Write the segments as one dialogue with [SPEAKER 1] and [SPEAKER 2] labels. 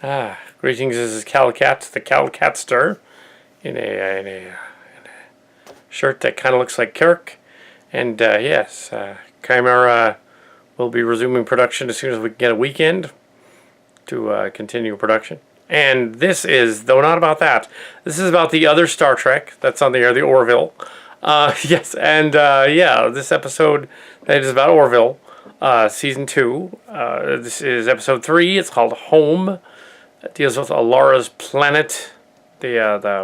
[SPEAKER 1] Greetings, this is Kal Kat, the Kal Kat star, in a shirt that kind of looks like Kirk. And yes, Chimera will be resuming production as soon as we get a weekend to continue production. And this is, though not about that, this is about the other Star Trek that's on the air, the Orville. Yes, and yeah, this episode that is about Orville, season 2. This is episode 3. It's called Home. It deals with Alara's planet. Alara's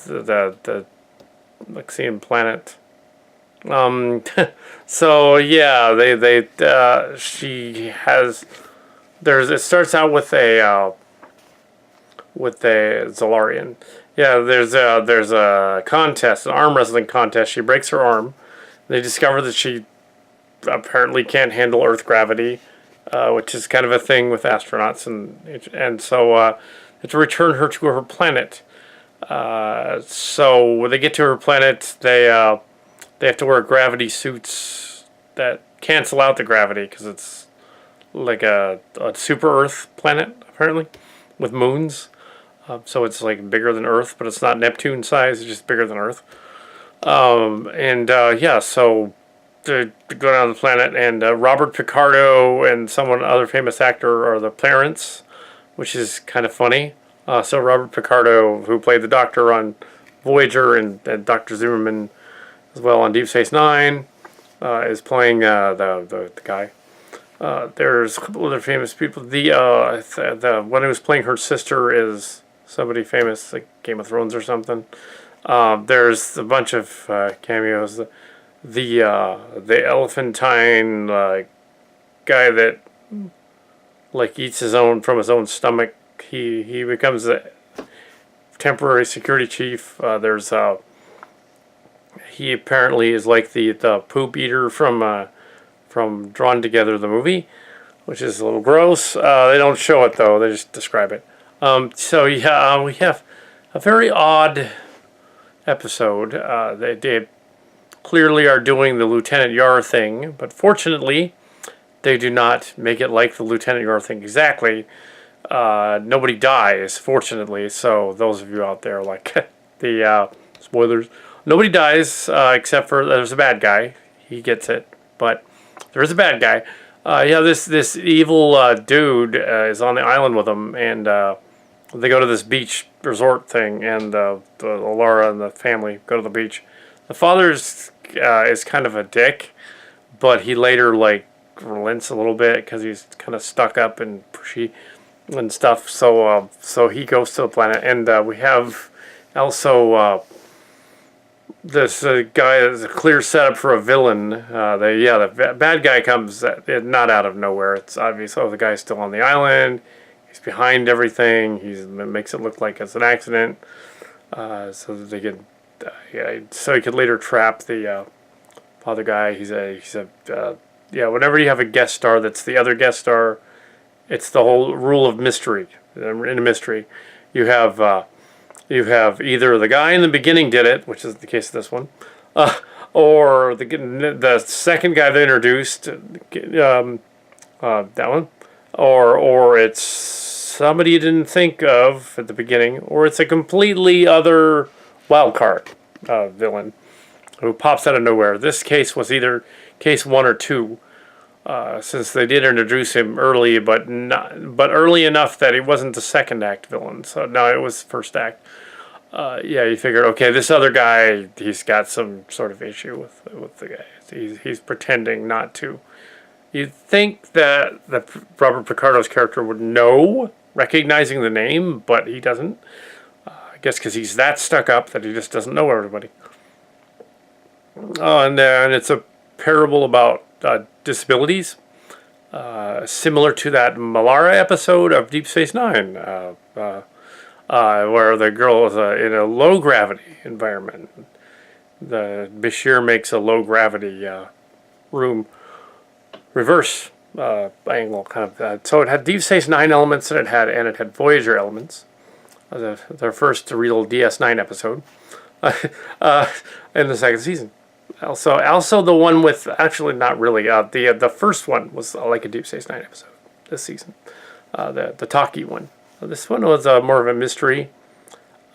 [SPEAKER 1] the Lexian planet. So yeah, she has. It starts out with a Zolarian. Yeah, there's a contest, an arm wrestling contest. She breaks her arm. They discover that she apparently can't handle Earth gravity, which is kind of a thing with astronauts, and so to return her to her planet. So when they get to her planet, they have to wear gravity suits that cancel out the gravity because it's like a super Earth planet apparently with moons. So it's like bigger than Earth, but it's not Neptune size. It's just bigger than Earth. Yeah, so to go down the planet, and Robert Picardo and other famous actor are the parents, which is kind of funny. So Robert Picardo, who played the Doctor on Voyager, and Dr. Zimmerman as well on Deep Space Nine, is playing the guy. There's a couple other famous people. The one who's playing her sister is somebody famous, like Game of Thrones or something. There's a bunch of cameos. The elephantine guy that like eats from his own stomach. He becomes a temporary security chief. He apparently is like the poop eater from Drawn Together, the movie, which is a little gross. They don't show it though; they just describe it. So yeah, we have a very odd episode. They clearly are doing the Lieutenant Yar thing, but fortunately, they do not make it like the Lieutenant Yar thing exactly. Nobody dies, fortunately. So those of you out there like the spoilers, nobody dies except for there's a bad guy. He gets it, but there is a bad guy. Yeah, this evil dude is on the island with them, and they go to this beach resort thing, and Alara and the family go to the beach. The father is kind of a dick, but he later like relents a little bit because he's kind of stuck up and pushy and stuff. So he goes to the planet, and we have also this guy is a clear setup for a villain. The bad guy comes not out of nowhere. It's obvious. Oh, the guy's still on the island. He's behind everything. He makes it look like it's an accident, so that they can. So he could later trap the father guy. Whenever you have a guest star that's the other guest star, it's the whole rule of mystery. In a mystery, you have either the guy in the beginning did it, which is the case of this one, or the second guy they introduced, that one, or it's somebody you didn't think of at the beginning, or it's a completely other wild card villain who pops out of nowhere. This case was either case 1 or 2, since they did introduce him early, but early enough that he wasn't the second act villain. So no, it was first act. You figured, okay, this other guy, he's got some sort of issue with the guy. He's pretending not to. You'd think that Robert Picardo's character would know, recognizing the name, but he doesn't. I guess because he's that stuck up that he just doesn't know everybody. And it's a parable about disabilities, similar to that Malara episode of Deep Space Nine, where the girl is in a low gravity environment. The Bashir makes a low gravity room reverse angle kind of. So it had Deep Space Nine elements, and it had Voyager elements. Their first real DS9 episode in the second season. Also the one with, actually not really, the first one was like a Deep Space Nine episode this season. the talkie one. This one was more of a mystery.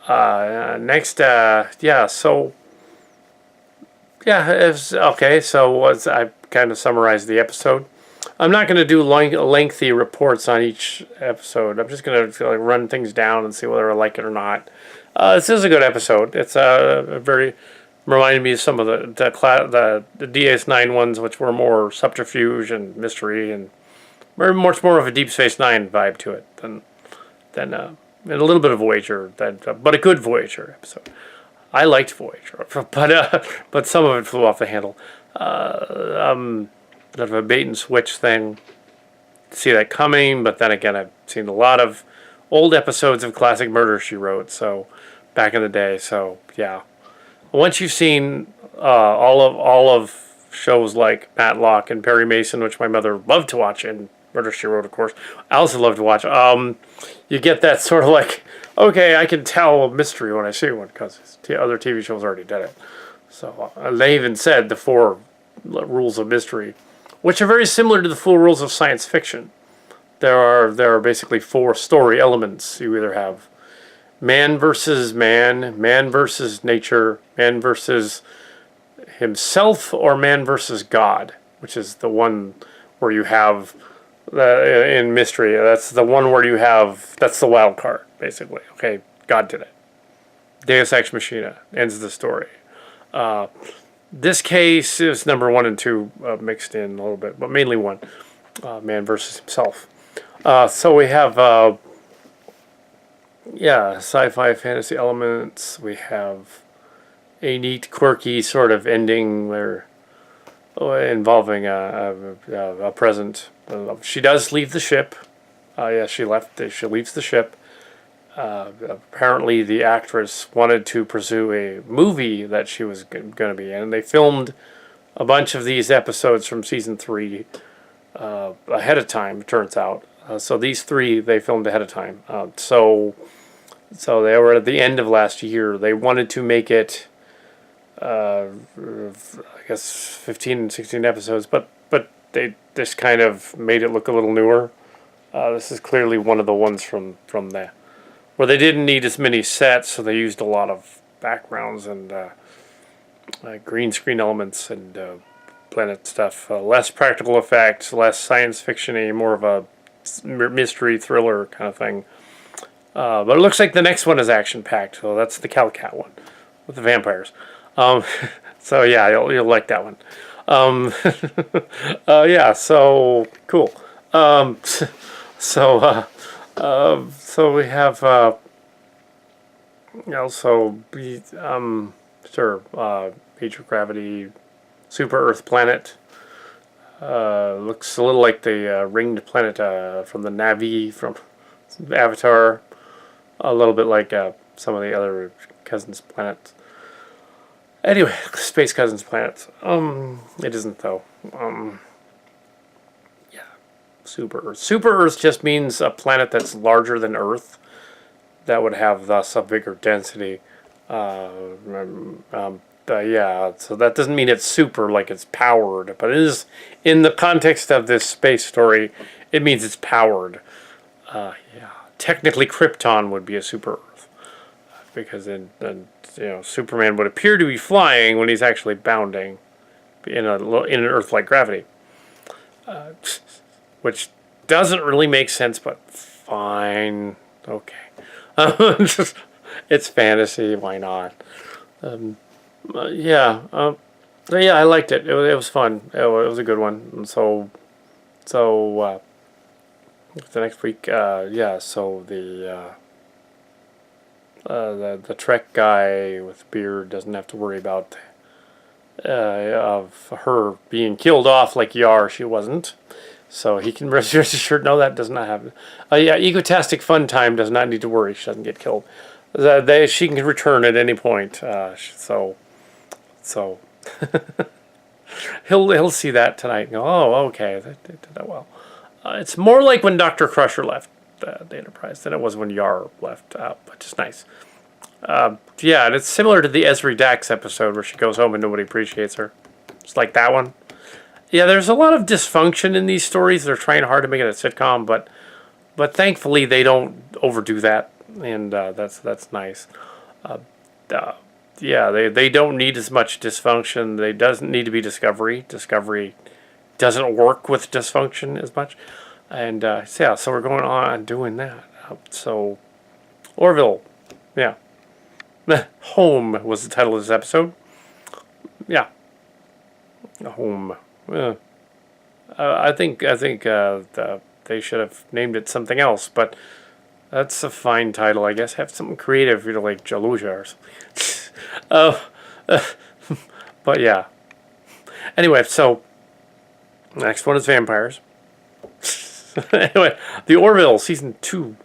[SPEAKER 1] Next, yeah, so yeah, it's okay. So was I kind of summarized the episode. I'm not going to do lengthy reports on each episode. I'm just going to run things down and see whether I like it or not. This is a good episode. It's a very reminded me of some of the DS9 ones, which were more subterfuge and mystery, and much more of a Deep Space Nine vibe to it than and a little bit of Voyager, but a good Voyager episode. I liked Voyager, but some of it flew off the handle. Sort of a bait and switch thing. See that coming, but then again, I've seen a lot of old episodes of classic Murder, She Wrote, so back in the day. So yeah, once you've seen all of shows like Matlock and Perry Mason, which my mother loved to watch, and Murder, She Wrote, of course, I also love to watch. You get that sort of like, okay, I can tell a mystery when I see one because other TV shows already did it. So they even said the 4 rules of mystery, which are very similar to the 4 rules of science fiction. There are basically 4 story elements. You either have man versus man, man versus nature, man versus himself, or man versus God, which is the one where you have in mystery. That's the one where you have, that's the wild card, basically. Okay, God did it. Deus Ex Machina ends the story. This case is number 1 and 2 mixed in a little bit, but mainly 1. Man versus himself. So we have, sci-fi fantasy elements. We have a neat, quirky sort of ending where involving a present. She does leave the ship. She leaves the ship. Apparently the actress wanted to pursue a movie that she was going to be in. They filmed a bunch of these episodes from season 3 ahead of time, it turns out. So these 3 they filmed ahead of time. So they were at the end of last year. They wanted to make it, I guess, 15, 16 episodes, but they just kind of made it look a little newer. This is clearly one of the ones from that, where they didn't need as many sets, so they used a lot of backgrounds and green screen elements and planet stuff. Less practical effects, less science fiction-y, more of a mystery thriller kind of thing. But it looks like the next one is action-packed, so that's the Kal Kat one with the vampires. So yeah, you'll like that one. Yeah, so cool. So we have major gravity, super Earth planet. Looks a little like the ringed planet from the Na'vi from Avatar. A little bit like some of the other Cousins planets. Anyway, space Cousins planets. It isn't though. Super Earth. Super Earth just means a planet that's larger than Earth, that would have thus a bigger density. So that doesn't mean it's super, like it's powered, but it is, in the context of this space story, it means it's powered. Technically Krypton would be a super Earth, because then Superman would appear to be flying when he's actually bounding in an Earth-like gravity. Which doesn't really make sense, but fine. Okay. It's fantasy, why not? I liked it. It was fun. It was a good one. And so the next week, so the Trek guy with beard doesn't have to worry about of her being killed off like Yar. She wasn't. So he can rest assured, no, that does not happen. Egotastic Fun Time does not need to worry. She doesn't get killed. She can return at any point. So he'll see that tonight and go, oh, okay, they did that well. It's more like when Dr. Crusher left the Enterprise than it was when Yar left, but just nice. And it's similar to the Esri Dax episode where she goes home and nobody appreciates her. It's like that one. Yeah, there's a lot of dysfunction in these stories. They're trying hard to make it a sitcom, but but thankfully they don't overdo that, and that's nice. Uh, yeah, they don't need as much dysfunction. They doesn't need to be discovery. Discovery doesn't work with dysfunction as much, and so yeah, so we're going on doing that. So Orville, yeah, Home was the title of this episode. Yeah, Home. I think they should have named it something else, but that's a fine title, I guess. Have something creative, like Jaluja or something. But yeah. Anyway, so next one is vampires. Anyway, the Orville season 2